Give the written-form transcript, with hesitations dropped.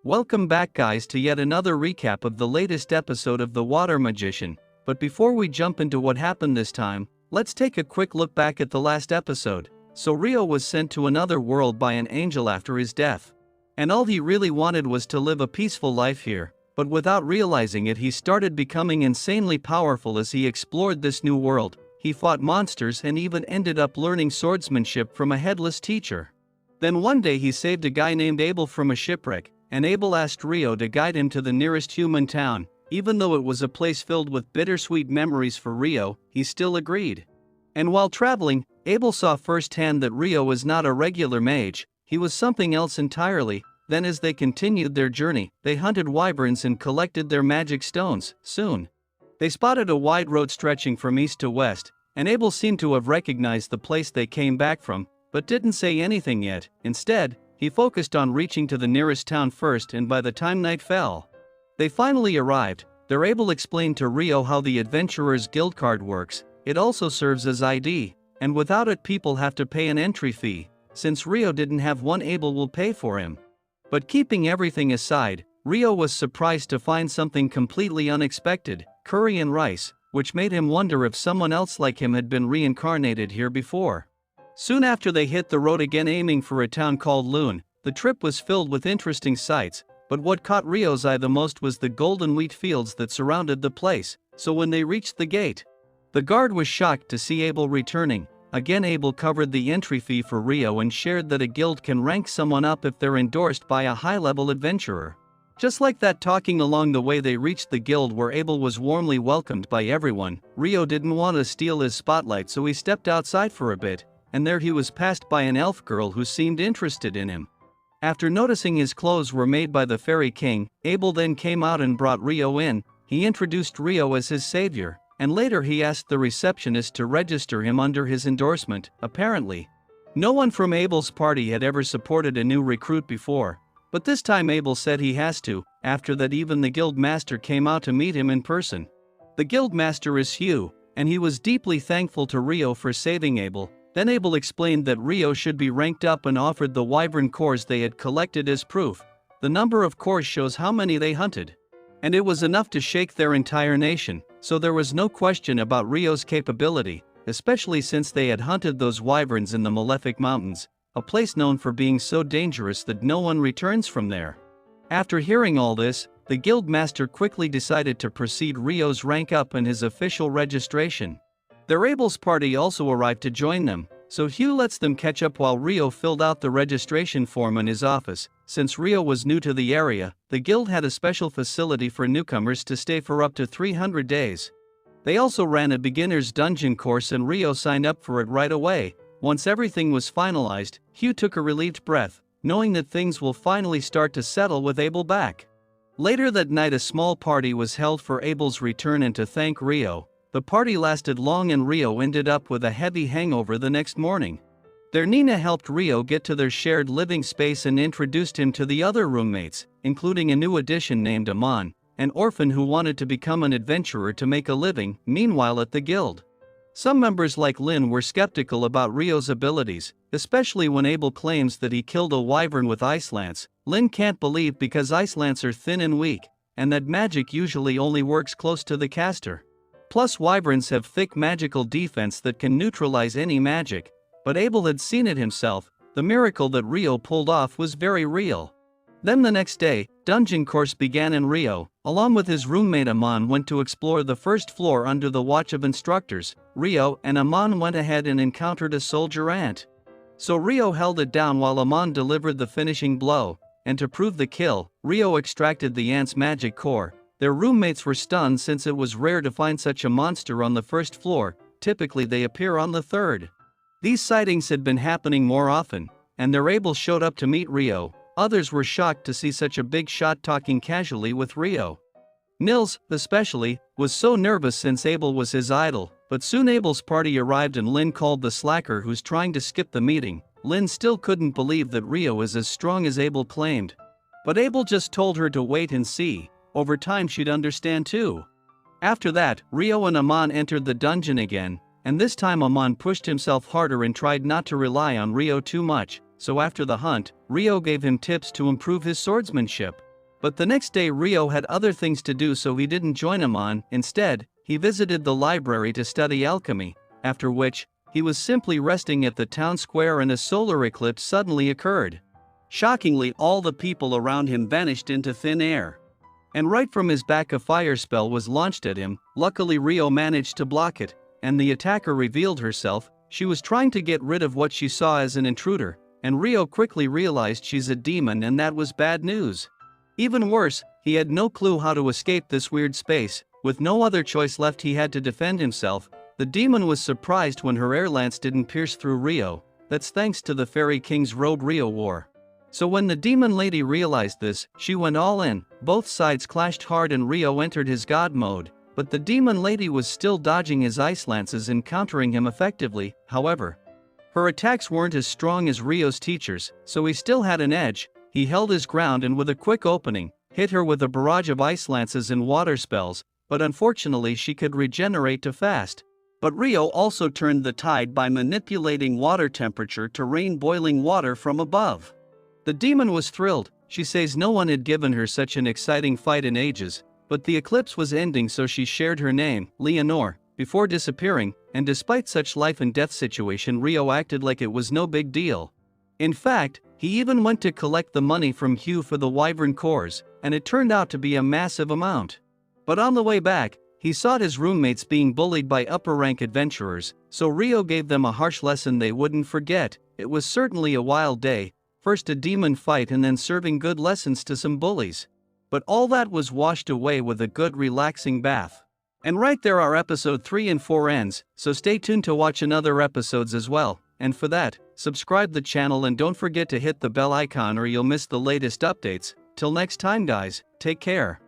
Welcome back guys to yet another recap of the latest episode of The Water Magician, but before we jump into what happened this time, let's take a quick look back at the last episode. So Rio was sent to another world by an angel after his death. And all he really wanted was to live a peaceful life here, but without realizing it he started becoming insanely powerful as he explored this new world. He fought monsters and even ended up learning swordsmanship from a headless teacher. Then one day he saved a guy named Abel from a shipwreck, and Abel asked Rio to guide him to the nearest human town. Even though it was a place filled with bittersweet memories for Rio, he still agreed. And while traveling, Abel saw firsthand that Rio was not a regular mage, he was something else entirely. Then as they continued their journey, they hunted wyverns and collected their magic stones. Soon, they spotted a wide road stretching from east to west, and Abel seemed to have recognized the place they came back from, but didn't say anything yet. Instead, he focused on reaching to the nearest town first, and by the time night fell, they finally arrived. Abel explained to Rio how the Adventurer's Guild card works. It also serves as ID, and without it people have to pay an entry fee. Since Rio didn't have one, Abel will pay for him. But keeping everything aside, Rio was surprised to find something completely unexpected: curry and rice, which made him wonder if someone else like him had been reincarnated here before. Soon after they hit the road again, aiming for a town called Loon. The trip was filled with interesting sights, but what caught Rio's eye the most was the golden wheat fields that surrounded the place. So when they reached the gate, the guard was shocked to see Abel returning. Again Abel covered the entry fee for Rio and shared that a guild can rank someone up if they're endorsed by a high-level adventurer. Just like that, talking along the way they reached the guild where Abel was warmly welcomed by everyone. Rio didn't want to steal his spotlight, so he stepped outside for a bit, and there he was passed by an elf girl who seemed interested in him. After noticing his clothes were made by the Fairy King, Abel then came out and brought Rio in. He introduced Rio as his savior, and later he asked the receptionist to register him under his endorsement. Apparently, no one from Abel's party had ever supported a new recruit before, but this time Abel said he has to. After that, even the guild master came out to meet him in person. The guild master is Hugh, and he was deeply thankful to Rio for saving Abel. Then Abel explained that Rio should be ranked up and offered the wyvern cores they had collected as proof. The number of cores shows how many they hunted, and it was enough to shake their entire nation, so there was no question about Rio's capability, especially since they had hunted those wyverns in the Malefic Mountains, a place known for being so dangerous that no one returns from there. After hearing all this, the guild master quickly decided to proceed Rio's rank up and his official registration. Abel's party also arrived to join them, so Hugh lets them catch up while Rio filled out the registration form in his office. Since Rio was new to the area, the guild had a special facility for newcomers to stay for up to 300 days. They also ran a beginner's dungeon course, and Rio signed up for it right away. Once everything was finalized, Hugh took a relieved breath, knowing that things will finally start to settle with Abel back. Later that night, a small party was held for Abel's return and to thank Rio. The party lasted long, and Rio ended up with a heavy hangover the next morning. Their Nina helped Rio get to their shared living space and introduced him to the other roommates, including a new addition named Amon, an orphan who wanted to become an adventurer to make a living. Meanwhile at the guild, some members like Lynn were skeptical about Rio's abilities, especially when Abel claims that he killed a wyvern with ice lance. Lynn can't believe because ice lance are thin and weak, and that magic usually only works close to the caster. Plus wyverns have thick magical defense that can neutralize any magic, but Abel had seen it himself. The miracle that Rio pulled off was very real. Then the next day, dungeon course began, and Rio, along with his roommate Amon, went to explore the first floor under the watch of instructors. Rio and Amon went ahead and encountered a soldier ant. So Rio held it down while Amon delivered the finishing blow, and to prove the kill, Rio extracted the ant's magic core. Their roommates were stunned since it was rare to find such a monster on the first floor. Typically they appear on the third. These sightings had been happening more often, and Abel showed up to meet Rio. Others were shocked to see such a big shot talking casually with Rio. Nils, especially, was so nervous since Abel was his idol, but soon Abel's party arrived and Lynn called the slacker who's trying to skip the meeting. Lynn still couldn't believe that Rio is as strong as Abel claimed. But Abel just told her to wait and see. Over time she'd understand too. After that, Rio and Amon entered the dungeon again, and this time Amon pushed himself harder and tried not to rely on Rio too much. So after the hunt, Rio gave him tips to improve his swordsmanship. But the next day Rio had other things to do, so he didn't join him on. Instead, he visited the library to study alchemy, after which, he was simply resting at the town square and a solar eclipse suddenly occurred. Shockingly, all the people around him vanished into thin air. And right from his back a fire spell was launched at him. Luckily Rio managed to block it, and the attacker revealed herself. She was trying to get rid of what she saw as an intruder, and Rio quickly realized she's a demon, and that was bad news. Even worse, he had no clue how to escape this weird space. With no other choice left, he had to defend himself. The demon was surprised when her air lance didn't pierce through Rio. That's thanks to the Fairy King's robe Rio wore. So when the demon lady realized this, she went all in. Both sides clashed hard and Rio entered his god mode, but the demon lady was still dodging his ice lances and countering him effectively. However, her attacks weren't as strong as Rio's teachers, so he still had an edge. He held his ground and with a quick opening, hit her with a barrage of ice lances and water spells, but unfortunately she could regenerate too fast. But Rio also turned the tide by manipulating water temperature to rain boiling water from above. The demon was thrilled. She says no one had given her such an exciting fight in ages, but the eclipse was ending, so she shared her name, Leonore, before disappearing, and despite such life and death situation, Rio acted like it was no big deal. In fact, he even went to collect the money from Hugh for the wyvern cores, and it turned out to be a massive amount. But on the way back, he saw his roommates being bullied by upper-rank adventurers, so Rio gave them a harsh lesson they wouldn't forget. It was certainly a wild day, first a demon fight and then serving good lessons to some bullies. But all that was washed away with a good relaxing bath. And right there our episode 3 and 4 ends, so stay tuned to watch another episodes as well. And for that, subscribe the channel and don't forget to hit the bell icon or you'll miss the latest updates. Till next time guys, take care.